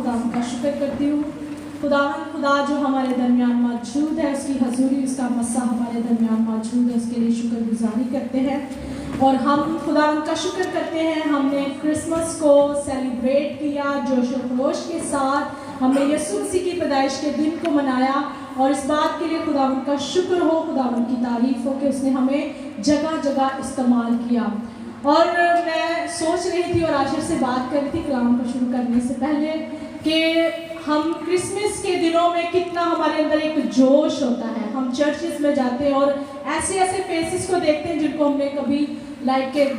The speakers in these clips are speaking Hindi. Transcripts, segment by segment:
खुदावन का शुक्र करती हूँ। खुदा जो हमारे दरमियान मौजूद है, उसकी हजूरी, उसका मस्सा हमारे दरमियान मौजूद है, उसके लिए शुक्रगुजारी करते हैं। और हम खुदावन का शुक्र करते हैं, हमने क्रिसमस को सेलिब्रेट किया जोश और खरोश के साथ, हमने यीशु मसीह की पैदाइश के दिन को मनाया और इस बात के लिए खुदावन का शुक्र हो, खुदावन की तारीफ हो कि उसने हमें जगह जगह इस्तेमाल किया। और मैं सोच रही थी और आशिर से बात कर रही थी कलाम को शुरू करने से पहले कि हम क्रिसमस के दिनों में कितना हमारे अंदर एक जोश होता है। हम चर्चेस में जाते हैं और ऐसे ऐसे फेसेस को देखते हैं जिनको हमने कभी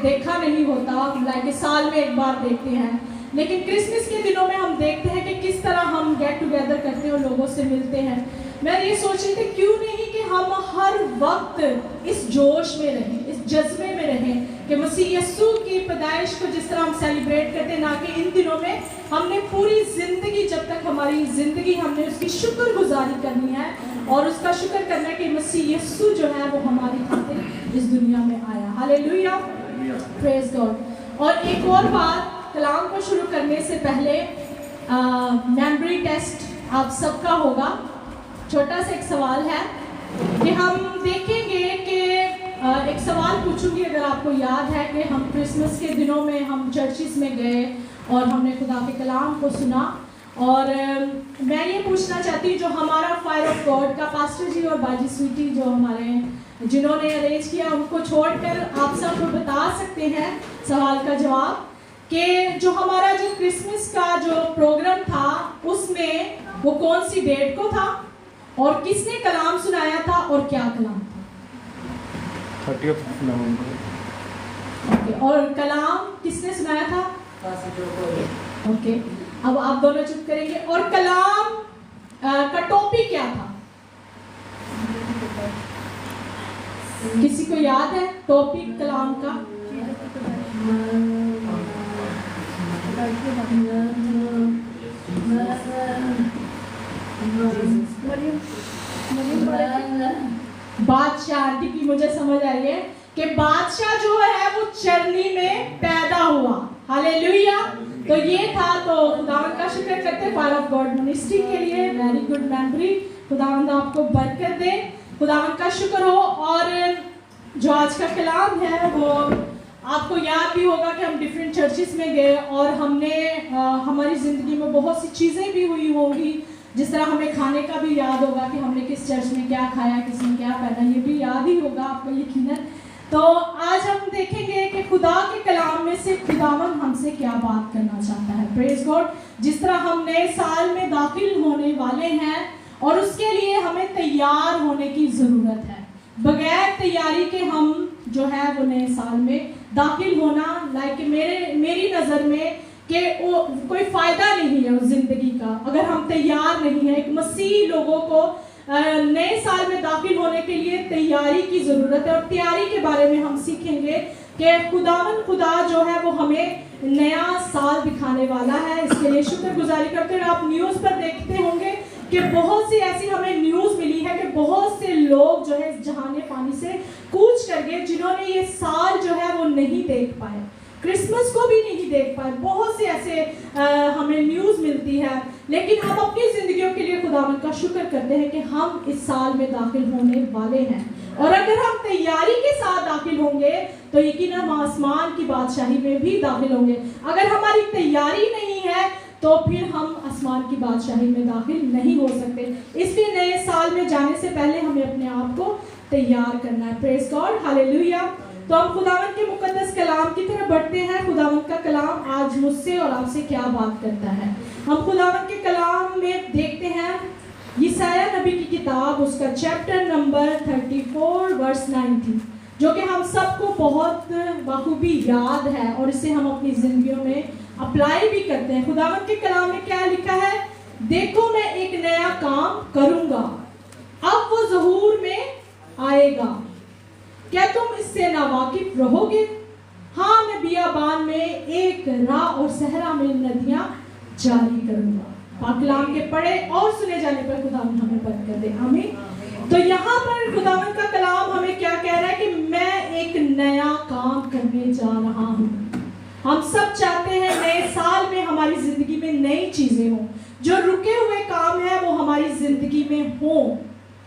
देखा नहीं होता, साल में एक बार देखते हैं। लेकिन क्रिसमस के दिनों में हम देखते हैं कि किस तरह हम गेट टुगेदर करते हैं और लोगों से मिलते हैं। मैं ये सोच रही थी क्यों नहीं कि हम हर वक्त इस जोश में रहें, इस जज्बे में रहें कि मसीह यीशु की पैदाइश को जिस तरह हम सेलिब्रेट करते हैं, ना कि इन दिनों में हमने पूरी ज़िंदगी, जब तक हमारी ज़िंदगी, हमने उसकी शुक्रगुजारी करनी है और उसका शुक्र करना है कि मसीह यीशु जो है वो हमारी खातिर इस दुनिया में आया। Hallelujah, praise God. और एक और बात, कलाम को शुरू करने से पहले मेमोरी टेस्ट आप सबका होगा। छोटा सा एक सवाल है कि हम देखेंगे कि एक सवाल पूछूंगी, अगर आपको याद है कि हम क्रिसमस के दिनों में हम चर्चिस में गए और हमने खुदा के कलाम को सुना। और मैं ये पूछना चाहती हूँ, जो हमारा फायर ऑफ गॉड का पास्टर जी और बाजी स्वीटी जो हमारे जिन्होंने अरेंज किया, उनको छोड़कर आप सब बता सकते हैं सवाल का जवाब कि जो हमारा जो क्रिसमस का जो प्रोग्राम था उसमें वो कौन सी डेट को था और किसने कलाम सुनाया था और क्या कलाम था? 30 नवंबर। ओके, और कलाम किसने सुनाया था? ओके, अब आप दोनों चुप करेंगे। और कलाम का टॉपिक क्या था? किसी को याद है टॉपिक कलाम का? बादशाह आंटी की मुझे समझ आई है कि बादशाह जो है वो चरनी में पैदा हुआ। हालेलुया। तो ये था, तो खुदावंद का शुक्र करते फायर ऑफ गॉड मिनिस्ट्री के लिए। वेरी गुड मेमोरी, खुदावंद आपको बरकत दे, खुदावंद का शुक्र हो। और जो आज का कलाम है वो आपको याद भी होगा कि हम डिफरेंट चर्चिस में गए और हमने हमारी ज़िंदगी में बहुत सी चीज़ें भी हुई होंगी, जिस तरह हमें खाने का भी याद होगा कि हमने किस चर्च में क्या खाया, किसने क्या पहना, ये भी याद ही होगा आपको यकीनन। तो आज हम देखेंगे कि खुदा के कलाम में से खुदावन हमसे क्या बात करना चाहता है। Praise God. जिस तरह हम नए साल में दाखिल होने वाले हैं और उसके लिए हमें तैयार होने की ज़रूरत है। बगैर तैयारी के हम जो है वो नए साल में दाखिल होना मेरी नज़र में कि वो कोई फ़ायदा नहीं है उस ज़िंदगी का, अगर हम तैयार नहीं हैं। एक मसीही लोगों को नए साल में दाखिल होने के लिए तैयारी की ज़रूरत है। और तैयारी के बारे में हम सीखेंगे कि खुदा जो है वो हमें नया साल दिखाने वाला है। इसके लिए शुक्रगुजारी करते हैं। आप न्यूज़ पर देखते होंगे कि बहुत सी ऐसी हमें न्यूज़ मिली है कि बहुत से लोग जो है इस जहाने पानी से कूच कर गए, जिन्होंने ये साल जो है वो नहीं देख पाए, क्रिसमस को भी नहीं देख पाए। बहुत से ऐसे हमें न्यूज़ मिलती है, लेकिन हम अपनी ज़िंदगियों के लिए खुदावंद का शुक्र करते हैं कि हम इस साल में दाखिल होने वाले हैं। और अगर हम तैयारी के साथ दाखिल होंगे तो यकीनन हम आसमान की बादशाही में भी दाखिल होंगे। अगर हमारी तैयारी नहीं है तो फिर हम आसमान की बादशाही में दाखिल नहीं हो सकते। इसलिए नए साल में जाने से पहले हमें अपने आप को तैयार करना है। Praise God, hallelujah. तो हम खुदावंद के मुकद्दस कलाम की तरफ बढ़ते हैं। खुदावंद का कलाम आज मुझसे और आपसे क्या बात करता है। हम खुदावंद के कलाम में देखते हैं यशायाह नबी की किताब, उसका चैप्टर नंबर 34 वर्स 19, जो कि हम सबको बहुत बखूबी याद है और इसे हम अपनी जिंदगियों में अप्लाई भी करते हैं। खुदावंद के कलाम में क्या लिखा है? देखो मैं एक नया काम करूंगा, अब वो ज़हूर में आएगा, क्या तुम इससे नावाकिफ रहोगे? हाँ, मैं बियाबान में एक राह और सहरा में नदियां जारी करूंगा। पाक कलाम के पढ़े और सुने जाने पर खुदावंद हमें बरकत दे, आमीन। तो यहाँ पर खुदावंद का कलाम हमें क्या कह रहा है कि मैं एक नया काम करने जा रहा हूँ। हम सब चाहते हैं नए साल में हमारी जिंदगी में में नई चीजें हों, जो रुके हुए काम है वो हमारी जिंदगी में हो।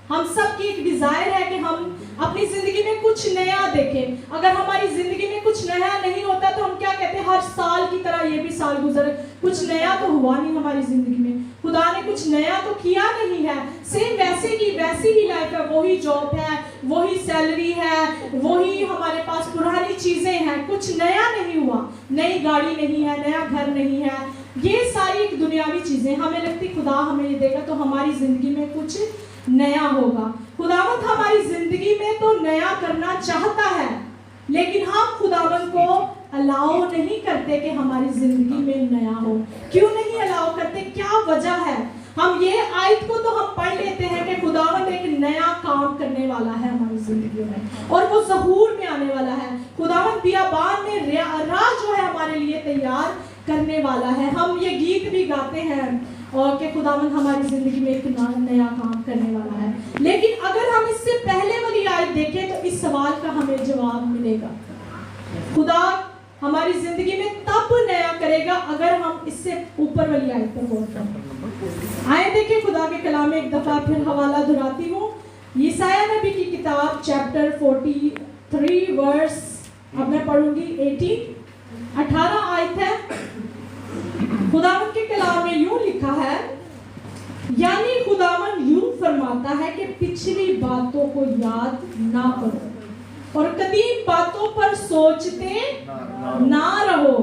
हम सबकी एक डिजायर है कि हम अपनी जिंदगी में कुछ नया देखें। अगर हमारी जिंदगी में कुछ नया नहीं होता तो हम क्या कहते हैं, हर साल की तरह ये भी साल गुजर, कुछ नया तो हुआ नहीं हमारी जिंदगी में, खुदा ने कुछ नया तो किया नहीं है। सेम वैसे की वैसी ही लाइफ है, वही जॉब है, वही सैलरी है, वही हमारे पास पुरानी चीजें हैं, कुछ नया नहीं हुआ। नई गाड़ी नहीं है, नया घर नहीं है, ये सारी एक दुनियावी चीजें। हमें लगती खुदा हमें ये देगा तो हमारी जिंदगी में कुछ नया होगा। खुदावंद हमारी जिंदगी में तो नया करना चाहता है, लेकिन हम खुदावंद को अलाउ नहीं करते कि हमारी जिंदगी में नया हो। क्यों नहीं अलाउ करते, क्या वजह है? हम ये आयत को तो हम पढ़ लेते हैं कि खुदावंद एक नया काम करने वाला है हमारी जिंदगी में, और वो ज़हूर में आने वाला है। खुदावंद बियाबान में राह जो है हमारे लिए तैयार करने वाला है। हम ये गीत भी गाते हैं और कि खुदावंद हमारी जिंदगी में एक नया काम करने वाला है। लेकिन अगर हम इससे पहले वाली आयत देखें तो इस सवाल का हमें जवाब मिलेगा। खुदा हमारी जिंदगी में तब नया करेगा अगर हम इससे ऊपर वाली आयत पर गौर करें। आए देखिए खुदा के कलाम में एक दफा फिर हवाला दोहराती हूँ। यशायाह नबी की किताब चैप्टर 43 वर्स, अब मैं पढ़ूंगी 18 आयत है। खुदावन के कलाम में यूं लिखा है, यानी खुदावन यूं फरमाता है कि पिछली बातों को याद ना करो और कदीम बातों पर सोचते ना रहो।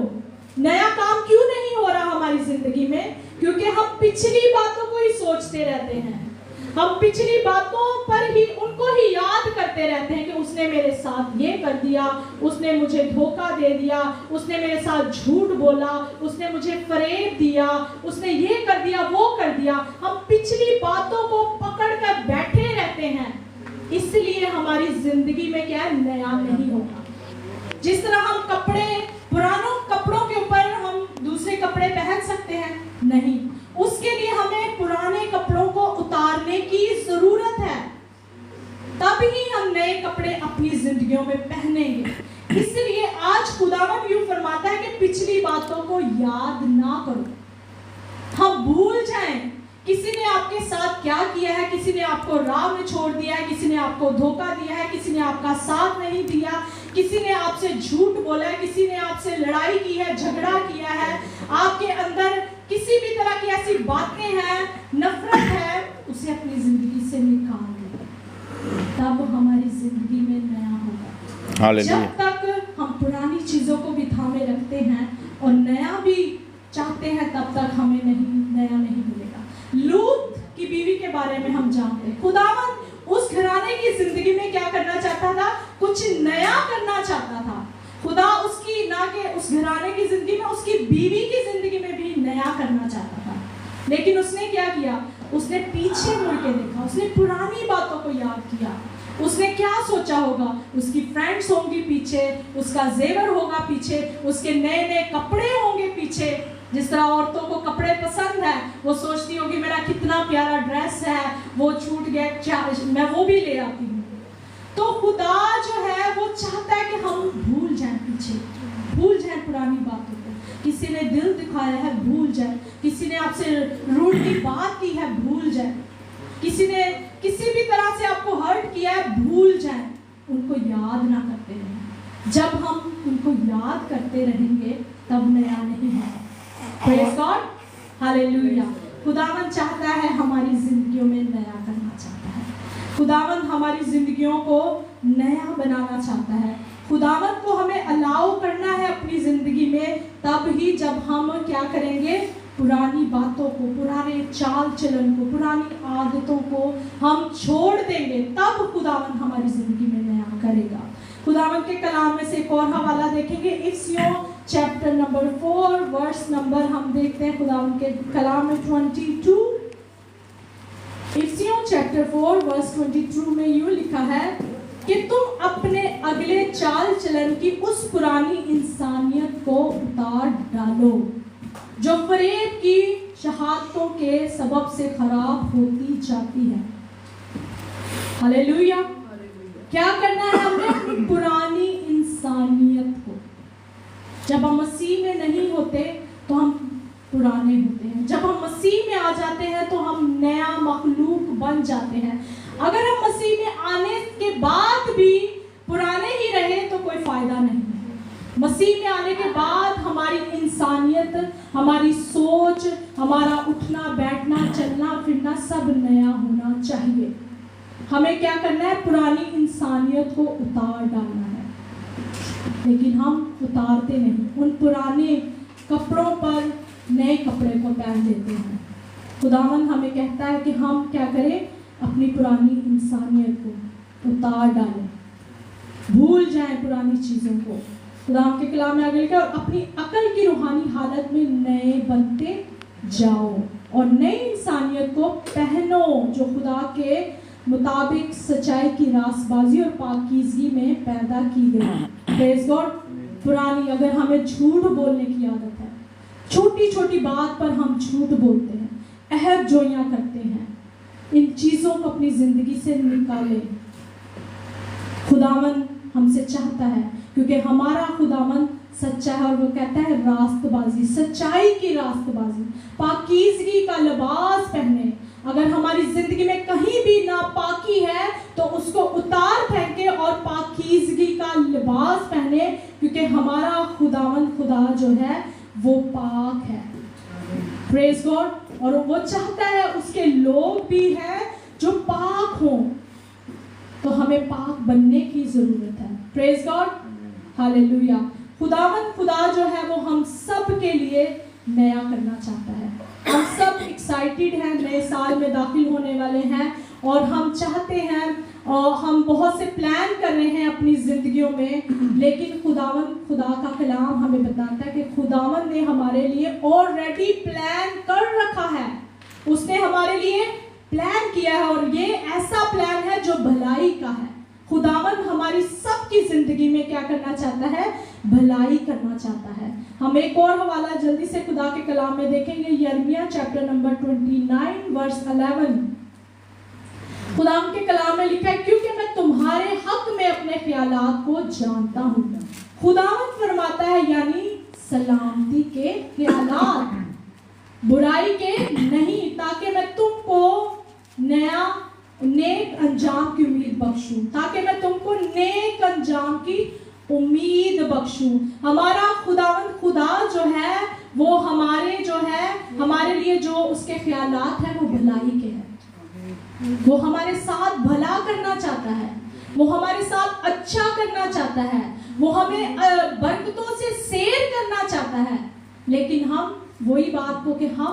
नया काम क्यों नहीं हो रहा हमारी जिंदगी में? क्योंकि हम पिछली बातों को ही सोचते रहते हैं। हम पिछली बातों पर ही उनको ही याद करते रहते हैं कि उसने मेरे साथ ये कर दिया, उसने मुझे धोखा दे दिया, उसने मेरे साथ झूठ बोला, उसने मुझे फरेब दिया, उसने ये कर दिया, वो कर दिया। हम पिछली बातों को पकड़ कर बैठे रहते हैं, इसलिए हमारी जिंदगी में क्या है, नया नहीं होगा। जिस तरह हम कपड़े, पुरानों कपड़ों के ऊपर हम दूसरे कपड़े पहन सकते हैं, नहीं, उसके लिए हमें पुराने कपड़ों को उतारने की जरूरत है, तब ही हम नए कपड़े अपनी जिंदगियों में पहनेंगे। इसलिए आज खुदावंद यूं फरमाता है कि पिछली बातों को याद ना करो, हम भूल जाएं किसी ने आपके साथ क्या किया है, किसी ने आपको राह में छोड़ दिया है, किसी ने आपको धोखा दिया है, किसी ने आपका साथ नहीं दिया, किसी ने आपसे झूठ बोला है, किसी ने आपसे लड़ाई की है, झगड़ा किया है, आपके अंदर किसी भी तरह की ऐसी बातें हैं, नफरत है, उसे अपनी जिंदगी से निकाल दो, तब हमारी जिंदगी में नया होगा। हालेलुया। जब तक हम पुरानी चीजों को भी थामे रखते हैं और नया भी चाहते हैं, तब तक हमें नया नहीं मिलेगा। लूत की बीवी के बारे में हम जानते हैं, खुदावंद उस घराने की जिंदगी में क्या करना चाहता था, कुछ नया करना चाहता था। खुदा उसकी ना के उस घराने की जिंदगी में, उसकी बीवी की जिंदगी में भी नया करना चाहता था। लेकिन उसने क्या किया, उसने पीछे मुड़ के देखा, उसने पुरानी बातों को याद किया। उसने क्या सोचा होगा, उसकी फ्रेंड्स होंगी पीछे, उसका जेवर होगा पीछे, उसके नए नए कपड़े होंगे पीछे। जिस तरह औरतों को कपड़े पसंद है, वो सोचती होगी मेरा कितना प्यारा ड्रेस है, वो छूट गया, मैं वो भी ले आती हूँ। तो खुदा जो है वो चाहता है कि हम भूल जाएं, पीछे भूल जाएं पुरानी बातों को। किसी ने दिल दिखाया है, भूल जाए। किसी ने आपसे रूड की बात की है, भूल जाए। किसी ने किसी भी तरह से आपको हर्ट किया है, भूल जाए, उनको याद ना करते रहें। जब हम उनको याद करते रहेंगे तब नया नहीं है। Praise God, hallelujah. खुदावंद चाहता है हमारी जिंदगियों में नया करना चाहता है। खुदावंद हमारी जिंदगियों को नया बनाना चाहता है। खुदावंद को हमें अलाउ करना है अपनी जिंदगी में, तब ही जब हम क्या करेंगे, पुरानी बातों को, पुराने चाल चलन को, पुरानी आदतों को हम छोड़ देंगे, तब खुदावंद हमारी जिंदगी में नया करेगा। खुदावंद के कलाम में से एक और हवाला देखेंगे, इफ्सियों चैप्टर नंबर 4 वर्स नंबर हम देखते हैं खुदावंद के कलाम में 22। इफ्सियों चैप्टर 4 वर्स 22 में यूं लिखा है कि तुम अपने अगले चाल चलन की उस पुरानी इंसानियत को उतार डालो जो फरेब की शहादतों के सबब से खराब होती जाती है। हालेलुया। क्या करना है हमने, अपनी पुरानी इंसानियत को। जब हम मसीह में नहीं होते तो हम पुराने होते हैं। जब हम मसीह में आ जाते हैं तो हम नया मखलूक बन जाते हैं। अगर हम मसीह में आने के बाद भी पुराने ही रहे तो कोई फायदा नहीं है। मसीह में आने के बाद हमारी इंसानियत, हमारी सोच, हमारा उठना बैठना चलना फिरना सब नया होना चाहिए। हमें क्या करना है? पुरानी इंसानियत को उतार डालना है, लेकिन हम उतारते नहीं। उन पुराने कपड़ों पर नए कपड़े को पहन लेते हैं। खुदावन हमें कहता है कि हम क्या करें? अपनी पुरानी इंसानियत को उतार डालें, भूल जाएं पुरानी चीज़ों को। खुदा के कलाम में आगे लिखा है, और अपनी अकल की रूहानी हालत में नए बनते जाओ और नई इंसानियत को पहनो जो खुदा के मुताबिक सच्चाई की रास्तबाजी और पाकीज़गी में पैदा की गई। Praise God. पुरानी, अगर हमें झूठ बोलने की आदत है, छोटी छोटी बात पर हम झूठ बोलते हैं, अहद जोइयां करते हैं, इन चीज़ों को अपनी ज़िंदगी से निकालें। खुदावन हमसे चाहता है, क्योंकि हमारा खुदावन सच्चा है और वो कहता है रास्तबाजी, सच्चाई की रास्तबाजी, पाकीज़गी का लिबास पहने। अगर हमारी ज़िंदगी में कहीं भी नापाकी है तो उसको उतार फेंके और पाकीज़गी का लिबास पहने, क्योंकि हमारा खुदावन खुदा जो है वो पाक है। Praise God. और वो चाहता है उसके लोग भी हैं जो पाक हों, तो हमें पाक बनने की ज़रूरत है। Praise God. हालेलुया। खुदावन खुदा जो है वो हम सब के लिए नया करना चाहता है। हम सब एक्साइटेड हैं, नए साल में दाखिल होने वाले हैं और हम चाहते हैं, और हम बहुत से प्लान कर रहे हैं अपनी ज़िंदगियों में, लेकिन खुदा का कलाम हमें बताता है कि खुदावन ने हमारे लिए ऑलरेडी प्लान कर रखा है। उसने हमारे लिए प्लान किया है और ये ऐसा प्लान है जो भलाई का है। खुदावन हमारी सबकी ज़िंदगी में क्या करना चाहता है? भलाई करना चाहता है। हम एक और हवाला जल्दी से खुदा के कलाम में देखेंगे, यिर्मयाह चैप्टर नंबर 29 वर्स 11। खुदा के कलाम में लिखा है, क्योंकि मैं तुम्हारे हक में अपने ख्यालात को जानता हूँ। खुदावन फरमाता है, यानी सलामती के ख्यालात, बुराई के नहीं, ताकि मैं तुमको नया नेक अंजाम की उम्मीद बख्शूं, ताकि मैं तुमको नेक अंजाम की उम्मीद बख्शूं। हमारा खुदावन खुदा जो है वो हमारे लिए जो उसके ख्यालात हैं वो भलाई के हैं। वो हमारे साथ भला करना चाहता है, वो हमारे साथ अच्छा करना चाहता है, वो हमें बरकतों से सैर करना चाहता है। लेकिन हम वही बात को कि हम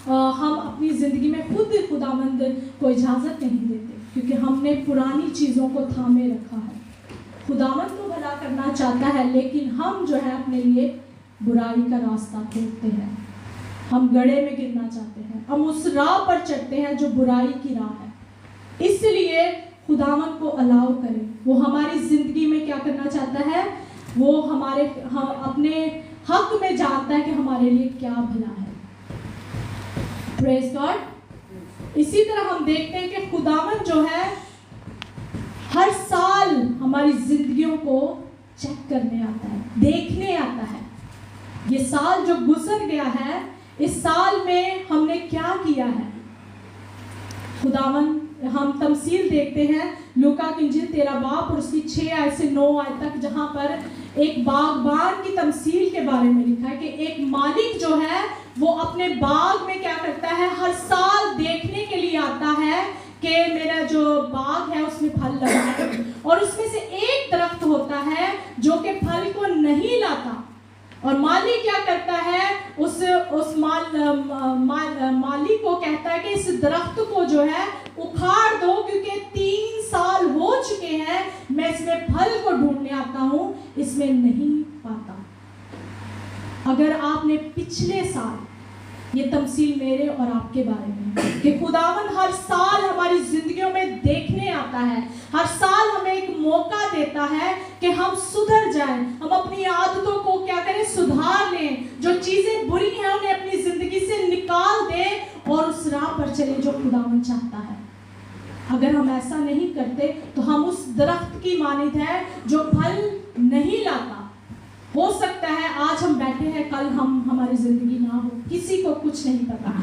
अपनी ज़िंदगी में खुद खुदावंद को इजाज़त नहीं देते, क्योंकि हमने पुरानी चीज़ों को थामे रखा है। खुदावंद तो भला करना चाहता है, लेकिन हम जो है अपने लिए बुराई का रास्ता खोजते हैं। हम गड्ढे में गिरना चाहते हैं, हम उस राह पर चढ़ते हैं जो बुराई की राह है। इसलिए खुदावंद को अलाउ करें। वो हमारी ज़िंदगी में क्या करना चाहता है? वो हम अपने हक में जानता है कि हमारे लिए क्या भला है। Praise God. इसी तरह हम देखते हैं कि खुदावन जो है हर साल हमारी जिंदगियों को चेक करने आता है, देखने आता है। ये साल जो गुजर गया है, इस साल में हमने क्या किया है? खुदावन, हम तमसील देखते हैं लूका की इंजील 13 बाब और उसकी 6 आयत से 9 आयत तक, जहाँ पर एक बागबान की तमसील के बारे में लिखा है कि एक मालिक जो है वो अपने बाग में क्या करता है? हर साल देखने के लिए आता है कि मेरा जो बाग है उसमें फल लगा है, और उसमें से एक दरख्त होता है जो कि फल को नहीं लाता। और मालिक क्या करता है? उस मालिक को कहता है कि इस दरख्त को जो है उखाड़ दो, क्योंकि 3 साल हो चुके हैं, मैं इसमें फल को ढूंढने आता हूँ, इसमें नहीं पाता। अगर आपने पिछले साल, ये तमसील मेरे और आपके बारे में कि खुदावन हर साल हमारी जिंदगियों में देखने आता है, हर साल हमें एक मौका देता है कि हम सुधर जाएं, हम अपनी आदतों को क्या करें? सुधार लें, जो चीजें बुरी हैं उन्हें अपनी जिंदगी से निकाल दें और उस राह पर चलें जो खुदावन चाहता है। अगर हम ऐसा नहीं करते तो हम उस दरख्त की मानित है जो फल नहीं लाता। हो सकता है आज हम बैठे हैं, कल हमारी जिंदगी ना हो, किसी को कुछ नहीं पता।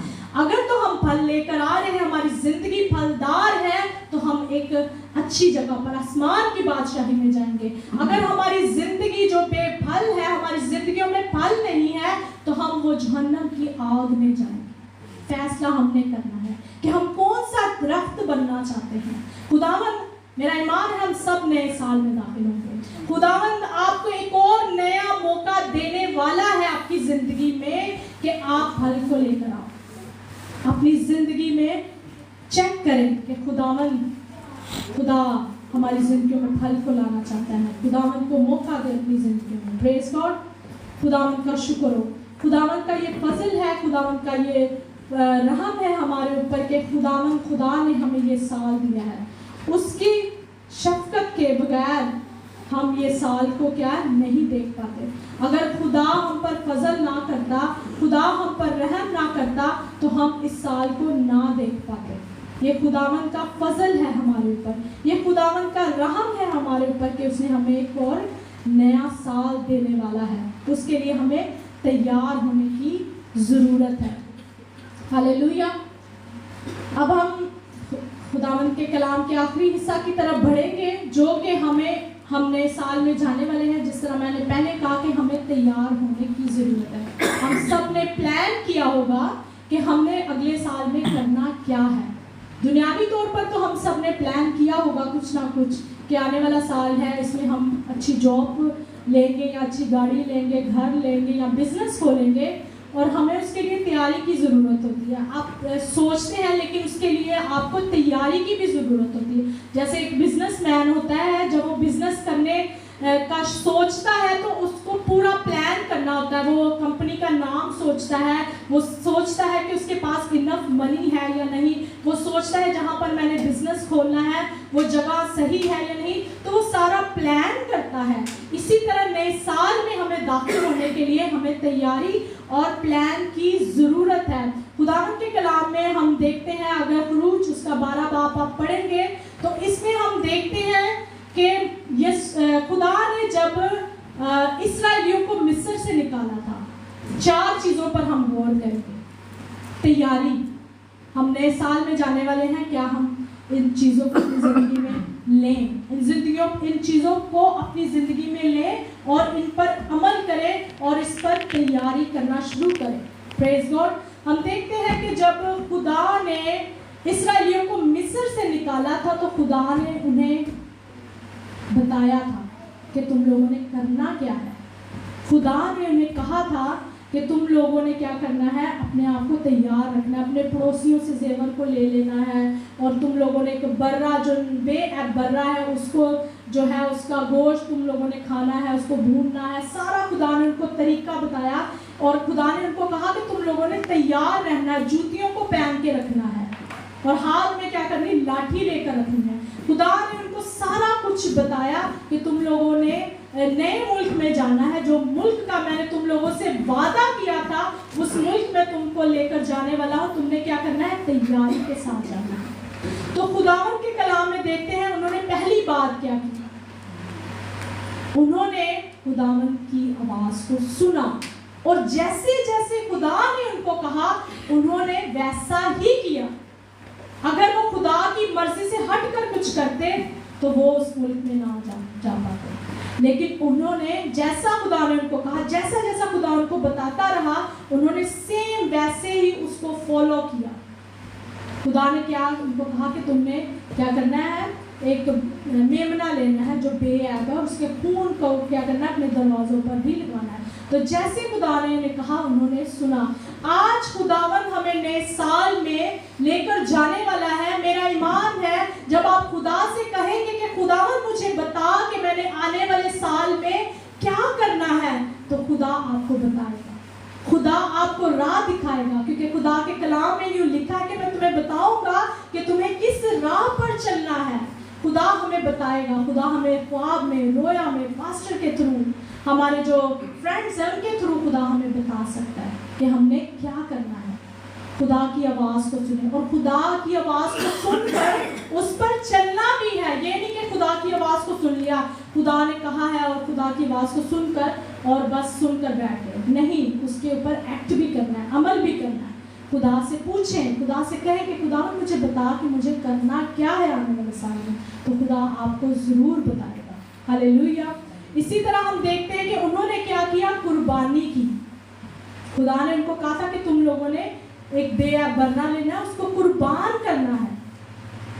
अगर तो हम फल लेकर आ रहे हैं, हमारी जिंदगी फलदार है, तो हम एक अच्छी जगह पर आसमान की बादशाही में जाएंगे। अगर हमारी जिंदगी जो बेफल है, हमारी जिंदगियों में फल नहीं है, तो हम वो जहन्नम की आग में जाएंगे। फैसला हमने करना है कि हम कौन सा दरख्त बनना चाहते हैं। खुदावन, मेरा ईमान है हम सब नए साल में दाखिल होंगे। खुदावंद आपको एक और नया मौका देने वाला है आपकी जिंदगी में कि आप फल को लेकर आओ। अपनी जिंदगी में चेक करें कि खुदा हमारी जिंदगी में फल को लाना चाहता है। खुदावंद को मौका दे अपनी जिंदगी में। Praise God. खुदावंद का शुक्र हो। खुदावंद का ये फजल है, खुदावंद का ये रहम है हमारे ऊपर के खुदा ने हमें ये साल दिया है। उसकी शफकत के बगैर हम ये साल को क्या नहीं देख पाते। अगर खुदा हम पर फजल ना करता, खुदा हम पर रहम ना करता, तो हम इस साल को ना देख पाते। ये खुदावन का फजल है हमारे ऊपर, ये खुदावन का रहम है हमारे ऊपर कि उसने हमें एक और नया साल देने वाला है। उसके लिए हमें तैयार होने की ज़रूरत है। हालेलुया। अब हम खुदावन के कलाम के आखिरी हिस्सा की तरफ बढ़ेंगे, जो कि हम नए साल में जाने वाले हैं। जिस तरह मैंने पहले कहा कि हमें तैयार होने की ज़रूरत है। हम सब ने प्लान किया होगा कि हमने अगले साल में करना क्या है। दुनियावी तौर पर तो हम सब ने प्लान किया होगा कुछ ना कुछ कि आने वाला साल है, इसमें हम अच्छी जॉब लेंगे या अच्छी गाड़ी लेंगे, घर लेंगे या बिजनेस खोलेंगे, और हमें उसके लिए तैयारी की ज़रूरत होती है। आप सोचते हैं, लेकिन उसके लिए आपको तैयारी की भी ज़रूरत होती है। जैसे एक बिजनेसमैन होता है, जब वो बिजनेस करने का सोचता है तो उसको पूरा प्लान करना होता है। वो कंपनी का नाम सोचता है, वो सोचता है कि उसके पास इनफ मनी है या नहीं, वो सोचता है जहाँ पर मैंने बिजनेस खोलना है वो जगह सही है या नहीं, तो वो सारा प्लान करता है। इसी तरह नए साल में हमें दाखिल होने के लिए हमें तैयारी और प्लान की ज़रूरत है। खुदावंद के कलाम में हम देखते हैं, अगर खरूज उसका 12 बाब आप पढ़ेंगे तो इसमें हम देखते हैं कि खुदा ने जब इस्राएलियों को मिस्र से निकाला था, 4 चीज़ों पर हम गौर करेंगे। तैयारी, हम नए साल में जाने वाले हैं, क्या हम इन चीज़ों को अपनी ज़िंदगी में लें, इन चीज़ों को अपनी ज़िंदगी में लें और इन पर अमल करें और इस पर तैयारी करना शुरू करें। Praise God. हम देखते हैं कि जब खुदा ने इस्राएलियों को मिस्र से निकाला था तो खुदा ने उन्हें बताया था कि तुम लोगों ने करना क्या है। खुदा ने उन्हें कहा था कि तुम लोगों ने क्या करना है, अपने आप को तैयार रखना है, अपने पड़ोसियों से जेवर को ले लेना है, और तुम लोगों ने एक बर्रा जो बेऐब बर्रा है उसको जो है उसका गोश्त तुम लोगों ने खाना है, उसको भूनना है। सारा खुदा ने उनको तरीका बताया और खुदा ने उनको कहा कि तुम लोगों ने तैयार रहना है, जूतियों को पहन के रखना है और हाथ में क्या करनी, लाठी लेकर रखनी है। खुदा ने उनको सारा कुछ बताया कि तुम लोगों ने नए मुल्क में जाना है, जो मुल्क का मैंने तुम लोगों से वादा किया था उस मुल्क में तुमको लेकर जाने वाला हूँ। तुमने क्या करना है, तैयारी के साथ जाना है। तो खुदावन के कलाम में देखते हैं उन्होंने पहली बात क्या की, उन्होंने खुदावन की आवाज को सुना और जैसे जैसे खुदा ने उनको कहा उन्होंने वैसा ही किया। अगर वो खुदा की मर्जी से हटकर कुछ करते तो वो उस मुल्क में ना जा पाते, लेकिन उन्होंने जैसा खुदा ने उनको कहा, जैसा जैसा खुदा उनको बताता रहा, उन्होंने सेम वैसे ही उसको फॉलो किया। खुदा ने क्या उनको कहा कि तुमने क्या करना है, एक मेमना लेना है जो बेऐब है, उसके खून को क्या करना है, अपने दरवाजों पर भी लगवाना है। तो जैसे खुदा ने कहा उन्होंने सुना। आज खुदावन हमें नए साल में लेकर जाने वाला है। मेरा ईमान है जब आप खुदा से कहेंगे कि खुदावन मुझे बता कि मैंने आने वाले साल में क्या करना है, तो खुदा आपको बताएगा, खुदा आपको राह दिखाएगा, क्योंकि खुदा के कलाम में यूँ लिखा है कि मैं तुम्हें बताऊंगा कि तुम्हें किस राह पर चलना है। खुदा हमें बताएगा, खुदा हमें ख्वाब में, रोया में, पास्टर के थ्रू, हमारे जो फ्रेंड्स हैं उनके थ्रू खुदा हमें बता सकता है कि हमने क्या करना है। खुदा की आवाज़ को सुने और खुदा की आवाज़ को सुनकर उस पर चलना भी है। ये नहीं कि खुदा की आवाज़ को सुन लिया, खुदा ने कहा है और खुदा की आवाज़ को सुनकर और बस सुनकर बैठे, नहीं, उसके ऊपर एक्ट भी करना है, अमल भी करना है। खुदा से पूछें, खुदा से कहें कि खुदा मुझे बता कि मुझे करना क्या है आने वाले साल में, तो खुदा आपको ज़रूर बताएगा। हालेलुया। इसी तरह हम देखते हैं कि उन्होंने क्या किया, कुर्बानी की। खुदा ने उनको कहा था कि तुम लोगों ने एक बेया बरना लेना, उसको कुर्बान करना है।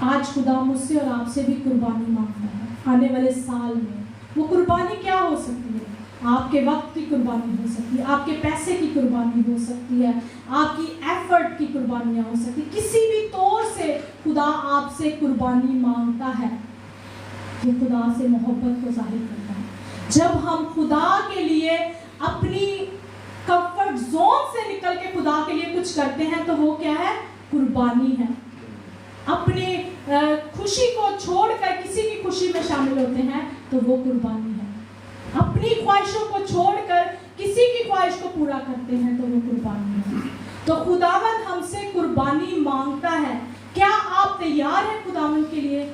आज खुदा मुझसे और आपसे भी कुर्बानी मांगता है आने वाले साल में। वो कुर्बानी क्या हो सकती है? आपके वक्त की कुर्बानी हो सकती है, आपके पैसे की कुर्बानी हो सकती है, आपकी एफर्ट की कुर्बानियाँ हो सकती है। किसी भी तौर से खुदा आपसे कुर्बानी मांगता है। ये खुदा से मोहब्बत को जाहिर करता है। जब हम खुदा के लिए अपनी कंफर्ट जोन से निकल के खुदा के लिए कुछ करते हैं तो वो क्या है? कुर्बानी है। अपनी खुशी को छोड़कर किसी की खुशी में शामिल होते हैं तो वो कुर्बानी है। अपनी ख्वाहिशों को छोड़कर किसी की ख्वाहिश को पूरा करते हैं तो वो कुर्बानी है। तो खुदावंद हमसे कुर्बानी मांगता है। क्या आप तैयार हैं खुदावंद के लिए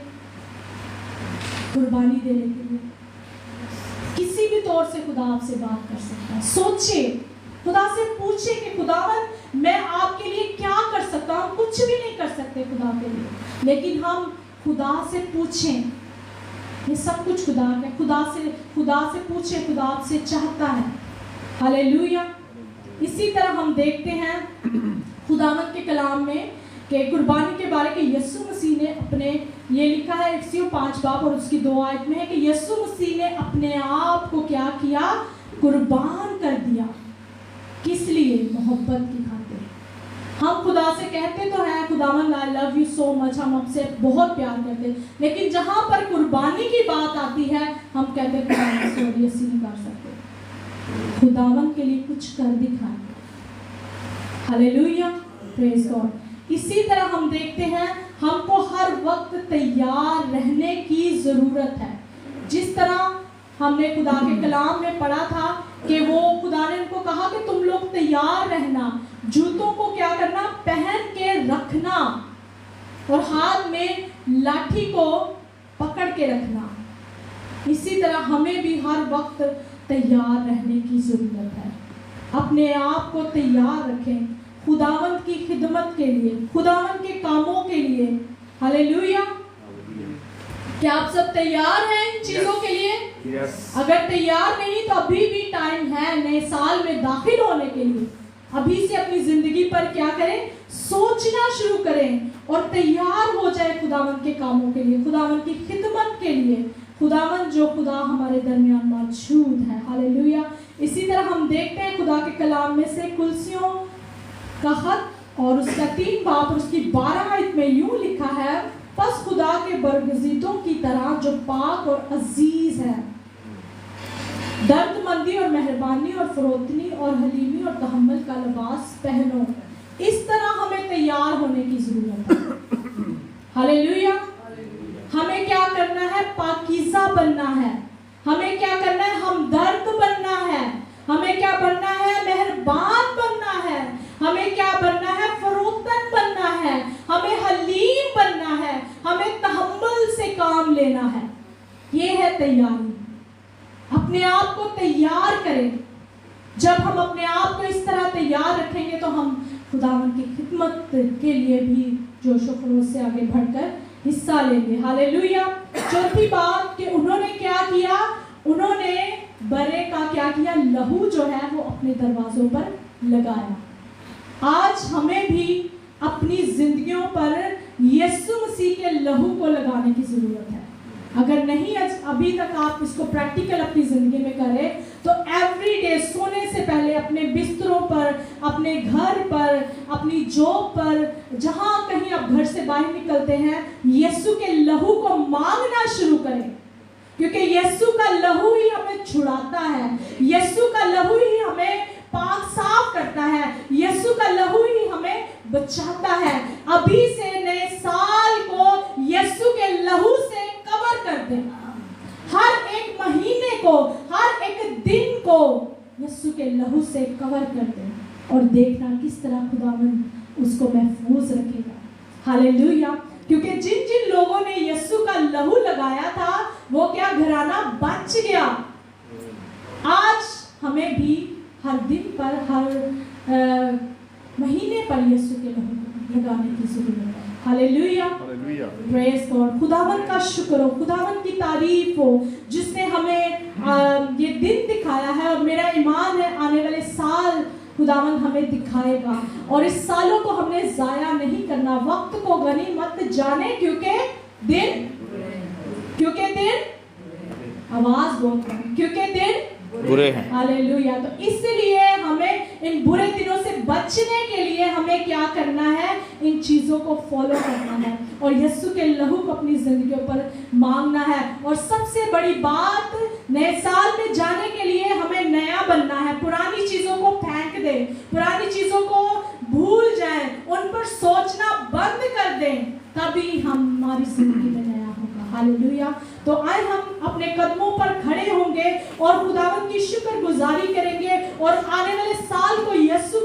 कुर्बानी देने के लिए? किसी भी तौर से खुदा आपसे बात कर सकता है। सोचिए, खुदा से पूछिए कि खुदावंद मैं आपके लिए क्या कर सकता हूँ। कुछ भी नहीं कर सकते खुदा के लिए, लेकिन हम खुदा से पूछें। ये सब कुछ खुदा है। खुदा से पूछे, खुदा आपसे चाहता है। हालेलुया। इसी तरह हम देखते हैं खुदावंद के कलाम में कि कुर्बानी के बारे में यीशु मसीह ने अपने, ये लिखा है इफिसियों 5 बाब और उसकी 2 आयत में है कि यीशु मसीह ने अपने आप को क्या किया? कुर्बान कर दिया। किस लिए? मोहब्बत की खातिर। हम खुदा से कहते तो हैं खुदावंद I love you so much, हम आपसे बहुत प्यार करते हैं, लेकिन जहाँ पर कुर्बानी की बात आती है हम कहते हैं खुदावंद सॉरी ऐसी नहीं कर सकते। खुदावंद के लिए कुछ कर दिखाएं। Hallelujah, praise God. इसी तरह हम देखते हैं हमको हर वक्त तैयार रहने की ज़रूरत है। जिस तरह हमने खुदा के कलाम में पढ़ा था कि वो खुदा ने उनको कहा कि तुम लोग तैयार रहना, जूतों को क्या करना? पहन के रखना और हाथ में लाठी को पकड़ के रखना। इसी तरह हमें भी हर वक्त तैयार रहने की ज़रूरत है। अपने आप को तैयार रखें खुदावंद की खिदमत के लिए, खुदावंद के कामों के लिए। हालेलुया। क्या आप सब तैयार हैं इन चीजों के लिए? अगर तैयार नहीं तो अभी भी टाइम है नए साल में दाखिल होने के लिए। अभी से अपनी जिंदगी पर क्या करें? सोचना शुरू करें और तैयार हो जाए खुदावंद के कामों के लिए, खुदावंद की खिदमत के लिए। खुदावंद जो खुदा हमारे दरमियान मौजूद है। हालेलुया। इसी तरह हम देखते हैं खुदा के कलाम में से कुलसियों का खत और उसका 3 बाब और उसकी 12 आयत में यूं लिखा है, बस खुदा के बरगजीतों की तरह जो पाक और अजीज है, दर्दमंदी और मेहरबानी और फरोतनी और हलीमी और तहम्मुल का लिबास पहनो। इस तरह हमें तैयार होने की जरूरत है। हालेलुया। हमें क्या करना है? पाकीज़ा बनना है। हमें क्या करना है? हमदर्द बनना है। हमें क्या बनना है? मेहरबान बनना है। हमें क्या बनना है? फरोतन बनना है। हमें हलीम बनना है। हमें तहम्मुल से काम लेना है। ये है तैयारी। अपने आप को तैयार करें। जब हम अपने आप को इस तरह तैयार रखेंगे तो हम खुदावंद की खिदमत के लिए भी जोश और खरोश से आगे बढ़कर हिस्सा लेंगे। हालेलुया। चौथी बात कि उन्होंने क्या किया? उन्होंने बरे का क्या किया? लहू जो है वो अपने दरवाजों पर लगाया। आज हमें भी अपनी जिंदगियों पर यीशु मसीह के लहू को लगाने की जरूरत है। अगर नहीं अभी तक आप इसको प्रैक्टिकल अपनी जिंदगी में करें तो एवरी डे सोने से पहले अपने बिस्तरों पर, अपने घर पर, अपनी जॉब पर, जहां कहीं आप घर से बाहर निकलते हैं, यीशु के लहू को मांगना शुरू करें। क्योंकि यीशु का लहू ही हमें छुड़ाता है। यीशु का लहू ही हमें पाक साफ करता है। यीशु का लहू ही हमें बचाता है। अभी से नए साल को यीशु के लहू से कवर कर दे। हर एक महीने को, हर एक दिन को यीशु के लहू से कवर कर दे और देखना किस तरह खुदावंद उसको महफूज रखेगा। हालेलुया। क्योंकि जिन जिन लोगों ने यीशु का लहू लगाया था वो क्या घराना बच गया। आज हमें भी हर दिन पर, हर महीने पर यीशु के लहू लगाने की जरूरत है। Hallelujah, hallelujah. Praise God. खुदावन का शुक्र हो, खुदावन की तारीफ हो जिसने हमें ये दिन दिखाया है, और मेरा ईमान है आने वाले साल खुदावन हमें दिखाएगा, और इस सालों को हमने जाया नहीं करना। वक्त को गनीमत जाने, क्योंकि दिन आवाज बोल, क्योंकि दिन बुरे हैं। हालेलुया। तो इसलिए हमें इन बुरे दिनों से बचने के लिए हमें क्या करना है? इन चीजों को फॉलो करना है और यीशु के लहू को अपनी जिंदगियों पर मांगना है। और सबसे बड़ी बात, नए साल में जाने के लिए हमें नया बनना है। पुरानी चीजों को फेंक दें, पुरानी चीजों को भूल जाएं, उन पर सोचना बंद कर दें, तभी हमारी जिंदगी में नया होगा। हालेलुया। तो आए हम अपने कदमों पर खड़े होंगे और खुदावंद की शुक्रगुजारी करेंगे और आने वाले साल को यीशु